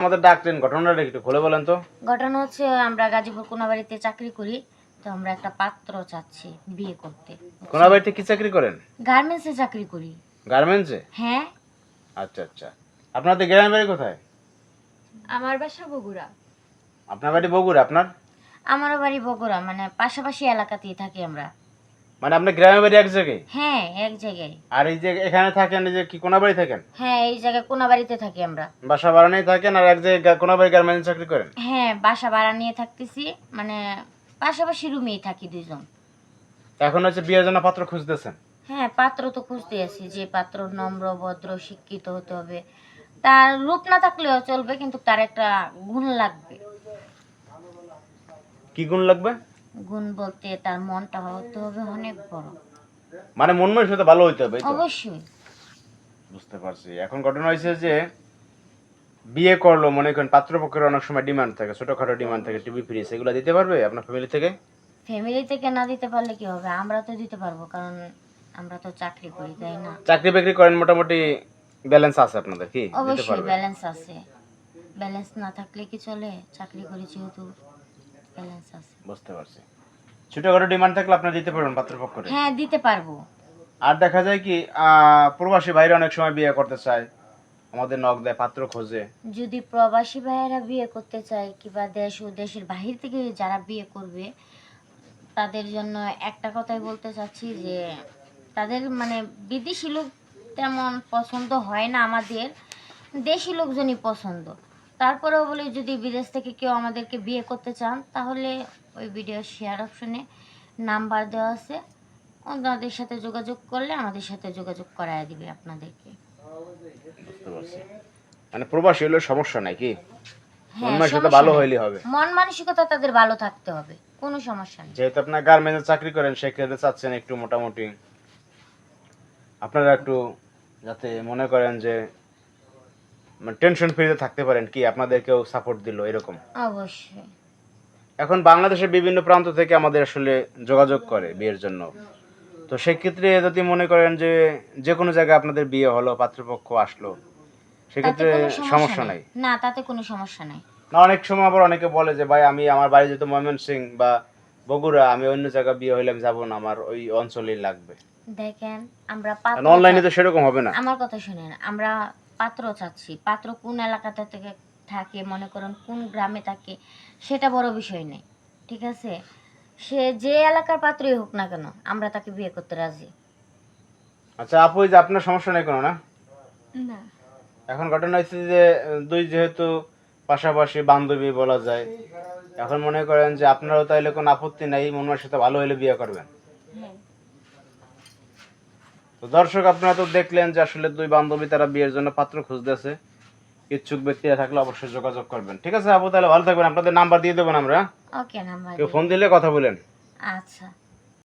আমাদের ডাকলেন, ঘটনাটা একটু খুলে বলেন তো। ঘটনা হচ্ছে আমরা গাজীপুর কোনাবাড়িতে চাকরি করি, তো আমরা একটা পাত্র চাচ্ছি বিয়ে করতে। কোনাবাড়িতে কি চাকরি করেন? গার্মেন্টসে চাকরি করি। গার্মেন্টসে? হ্যাঁ। আচ্ছা আচ্ছা। আপনাদের গ্রামের বাড়ি কোথায়? আমার বাসা বগুড়া। আপনার বাড়ি বগুড়া? আপনার? আমারও বাড়ি বগুড়া, মানে পাশাপাশি এলাকাতেই থাকি আমরা। মানে আপনার গ্রামের বাড়ি এক জায়গায়? হ্যাঁ, এক জায়গায়। আর এই যে এখানে থাকেন, এই যে কি কোনাবাড়ি থাকেন? হ্যাঁ, এই জায়গায় কোনাবাড়িতে থাকি আমরা। বাসা ভাড়া নিয়ে থাকেন আর এক জায়গায় কোনাবাড়ি গার্মেন্টস চাকরি করেন? হ্যাঁ, বাসা ভাড়া নিয়ে থাকতেছি, মানে পাশাপাশি রুমেই থাকি দুইজন। এখন হচ্ছে বিয়ের জন্য পাত্র খুঁজতেছেন? হ্যাঁ, পাত্র তো খুঁজতে আছি, যে পাত্র নম্র ভদ্র শিক্ষিত হতে হবে। তার রূপ না থাকলেও চলবে, কিন্তু তার একটা গুণ লাগবে। কি গুণ লাগবে? গুণ বলতে তার মনটা হতে হবে অনেক বড়। মানে মন মানসিকতা ভালো হইতে হবে, এই তো? অবশ্যই। বুঝতে পারছি। এখন ঘটনা হয়েছে যে বিয়ে করলো, মনে করেন পাত্রপক্ষের অনেক সময় ডিমান্ড থাকে, ছোটখাটো ডিমান্ড থাকে, টিভি ফ্রিজ, এগুলো দিতে পারবে আপনার ফ্যামিলি থেকে? ফ্যামিলি থেকে না দিতে পারলে কি হবে, আমরা তো দিতে পারবো, কারণ আমরা তো চাকরি করি, তাই না? চাকরি বাকরি করেন, মোটামুটি ব্যালেন্স আছে আপনাদের, কি দিতে অবশ্যই পারবে? ব্যালেন্স আছে। ব্যালেন্স না থাকলে কি চলে? চাকরি করি যেহেতু, ব্যালেন্স আছে। বুঝতে পারছি। ছোটখাটো ডিমান্ড থাকলে আপনারা দিতে পারবেন পাত্রপক্ষরে? হ্যাঁ, দিতে পারবো। আর দেখা যায় কি প্রবাসী ভাইরা অনেক সময় বিয়ে করতে চায়, আমাদের নক দেয়, পাত্র খোঁজে। যদি প্রবাসী ভাইয়েরা বিয়ে করতে চায়, কিংবা দেশ ও দেশের বাহির থেকে যারা বিয়ে করবে, তাদের জন্য একটা কথাই বলতে চাচ্ছি যে তাদের মানে বিদেশি লোক তেমন পছন্দ হয় না, আমাদের দেশি লোকজনই পছন্দ। তারপরেও বলি, যদি বিদেশ থেকে কেউ আমাদেরকে বিয়ে করতে চান, তাহলে ওই ভিডিও শেয়ার অপশনে নাম্বার দেওয়া আছে, ওনাদের সাথে যোগাযোগ করলে আমাদের সাথে যোগাযোগ করায় দিবে আপনাদেরকে। বুঝতে পারছি। মানে প্রবাসী হলে সমস্যা নাই, কি মন হ্যাঁ, মানসিকতা সমস্যা ভালো নেই। হইলে হবে? মন মানসিকতা তাদের ভালো থাকতে হবে, কোনো সমস্যা নেই। যেহেতু আপনার গার্মেন্টসে চাকরি করেন, সেক্ষেত্রে চাচ্ছেন একটু মোটামুটি আপনারা একটু যাতে মনে করেন যে মানে টেনশন ফ্রিতে থাকতে পারেন, কি আপনাদেরকেও সাপোর্ট দিল এরকম। অবশ্যই। এখন বাংলাদেশের বিভিন্ন প্রান্ত থেকে আমাদের আসলে যোগাযোগ করে বিয়ের জন্য। তো সেক্ষেত্রে যদি মনে করেন যে যে কোনো জায়গায় আপনাদের বিয়ে হলো, পাত্রপক্ষ আসলো, তাতে সেক্ষেত্রে কোনো সমস্যা সমস্যা নাই? নেই। না, তাতে কোনো সমস্যা নেই। না, অনেক সময় আবার অনেকে বলে যে ভাই আমি আমার বাড়ি যেহেতু ময়মনসিংহ বা বগুড়া, আমি অন্য জায়গায় বিয়ে হইলে আমি যাবো না, আমার ওই অঞ্চলেই লাগবে। দেখেন, আমরা পাত্র অনলাইনে তো সেরকম হবে না। আমার কথা শুনেন, আমরা পাত্র চাচ্ছি। পাত্র কোন এলাকাতে থেকে থাকে, মনে করেন কোন গ্রামে থাকে, সেটা বড় বিষয় নেই, ঠিক আছে? সে যে এলাকার পাত্রই হোক না কেন, আমরা তাকে বিয়ে করতে রাজি। আচ্ছা আপু, এই যে আপনার সমস্যা নেই কোনো, না? না। এখন ঘটনা হচ্ছে যে দুই যেহেতু পাশাপাশি বান্ধবী বলা যায়, এখন মনে করেন যে আপনারও তাইলে কোনো আপত্তি নাই, মন মানসিকতা ভালো হইলে বিয়ে করবেন। হ্যাঁ। তো দর্শক, আপনারা তো দেখলেন যে আসলে দুই বান্ধবী তারা বিয়ের জন্য পাত্র খুঁজতেছে। ইচ্ছুক ব্যক্তিরা থাকলে অবশ্যই যোগাযোগ করবেন। ঠিক আছে আপু, তাহলে ভালো থাকবেন। আপনাদের নাম্বার দিয়ে দেবেন আমরা, ওকে, নাম্বার কেউ দিন। ফোন দিলে কথা বলেন। আচ্ছা।